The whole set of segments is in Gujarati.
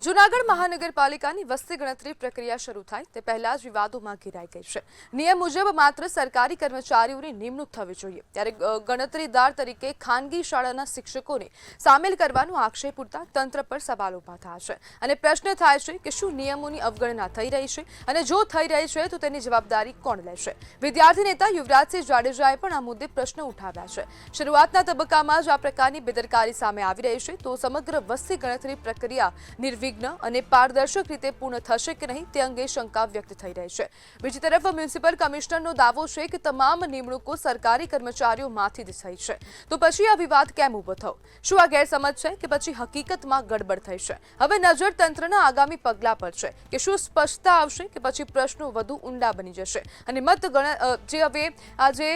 જૂનાગઢ મહાનગરપાલિકાની વસ્તી ગણતરી પ્રક્રિયા શરૂ થાય તે પહેલા જ વિવાદોમાં ઘેરાઈ ગઈ છે। નિયમ મુજબ માત્ર સરકારી કર્મચારીઓની નિમણૂક થવી જોઈએ, ત્યારે ગણતરીદાર તરીકે ખાનગી શાળાના શિક્ષકોને સામેલ કરવાનો આક્ષેપ ઉઠતા તંત્ર પર સવાલ ઉભા થયા છે અને પ્રશ્ન થાય છે કે શું નિયમોની અવગણના થઈ રહી છે અને જો થઈ રહી છે તો તેની જવાબદારી કોણ લેશે। વિદ્યાર્થી નેતા યુવરાજસિંહ જાડેજાએ પણ આ મુદ્દે પ્રશ્ન ઉઠાવ્યા છે। શરૂઆતના તબક્કામાં જ આ પ્રકારની બેદરકારી સામે આવી રહી છે તો સમગ્ર વસ્તી ગણતરી પ્રક્રિયા નિર્વિઘ્ન અને પારદર્શક રીતે પૂર્ણ થશે કે નહીં તે અંગે શંકા વ્યક્ત થઈ રહી છે। બીજી તરફ મ્યુનિસિપલ કમિશનરનો દાવો છે કે તમામ નિમણૂકો સરકારી કર્મચારીઓમાંથી જ થઈ છે, તો પછી આ વિવાદ કેમ ઊભો થયો? શું આ ગેરસમજ છે કે પછી હકીકતમાં ગડબડ થઈ છે? હવે નજર તંત્રના આગામી પગલા પર છે કે શું સ્પષ્ટતા આવશે કે પછી પ્રશ્નો વધુ ઊંડા બની જશે અને જે હવે આજે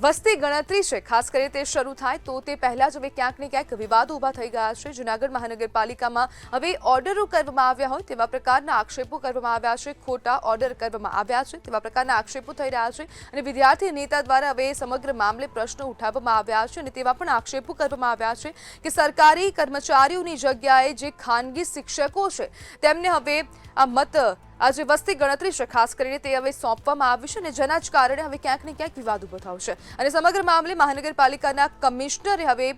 વસ્તી ગણતરી છે ખાસ કરીને તે શરૂ થાય તો તે પહેલા જ હવે ક્યાંક ને ક્યાંક વિવાદો ઊભા થઈ ગયા છે। જૂનાગઢ મહાનગરપાલિકામાં હવે ઓર્ડરો કરવામાં આવ્યા હોય તેવા પ્રકારના આક્ષેપો કરવામાં આવ્યા છે, ખોટા ઓર્ડર કરવામાં આવ્યા છે તેવા પ્રકારના આક્ષેપો થઈ રહ્યા છે અને વિદ્યાર્થી નેતા દ્વારા હવે સમગ્ર મામલે પ્રશ્નો ઉઠાવવામાં આવ્યા છે અને તેવા પણ આક્ષેપો કરવામાં આવ્યા છે કે સરકારી કર્મચારીઓની જગ્યાએ જે ખાનગી શિક્ષકો છે તેમને હવે આજે વસ્તી ગણતરી છે ખાસ કરીને તે હવે સોંપવામાં આવ્યું છે અને જેના જ કારણે હવે ક્યાંક ને ક્યાંક વિવાદ ઉભો થયો છે અને સમગ્ર મામલે મહાનગરપાલિકાના કમિશનરે હવે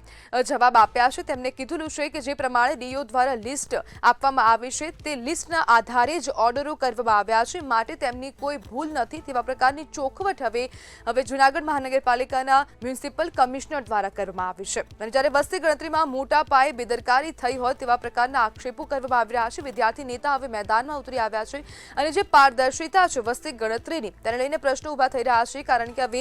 જવાબ આપ્યા છે। તેમણે કીધું છે કે જે પ્રમાણે ડીઓ દ્વારા લિસ્ટ આપવામાં આવી છે તે લિસ્ટના આધારે જ ઓર્ડરો કરવામાં આવ્યા છે, માટે તેમની કોઈ ભૂલ નથી તેવા પ્રકારની ચોખવટ હવે જૂનાગઢ મહાનગરપાલિકાના મ્યુનિસિપલ કમિશનર દ્વારા કરવામાં આવી છે અને જ્યારે વસ્તી ગણતરીમાં મોટા પાયે બેદરકારી થઈ હોય તેવા પ્રકારના આક્ષેપો કરવામાં આવી રહ્યા છે। વિદ્યાર્થી નેતા હવે મેદાનમાં ઉતરી આવ્યા છે અને જે પારદર્શિતા છે વસ્તી ગણતરીની તેને લઈને પ્રશ્નો ઊભા થઈ રહ્યા છે કારણ કે હવે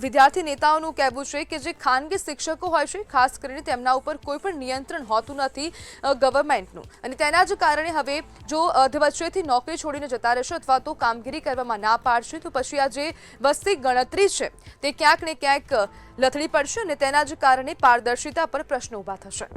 વિદ્યાર્થી નેતાઓનું કહેવું છે કે જે ખાનગી શિક્ષકો હોય છે ખાસ કરીને તેમના ઉપર કોઈ પણ નિયંત્રણ હોતું નથી ગવર્મેન્ટનું અને તેના જ કારણે હવે જો અધવચ્ચેથી નોકરી છોડીને જતા રહેશે અથવા તો કામગીરી કરવામાં ના પાડશે તો પછી આ જે વસ્તી ગણતરી છે તે ક્યાંક ને ક્યાંક લથડી પડશે અને તેના જ કારણે પારદર્શિતા પર પ્રશ્નો ઊભા થશે।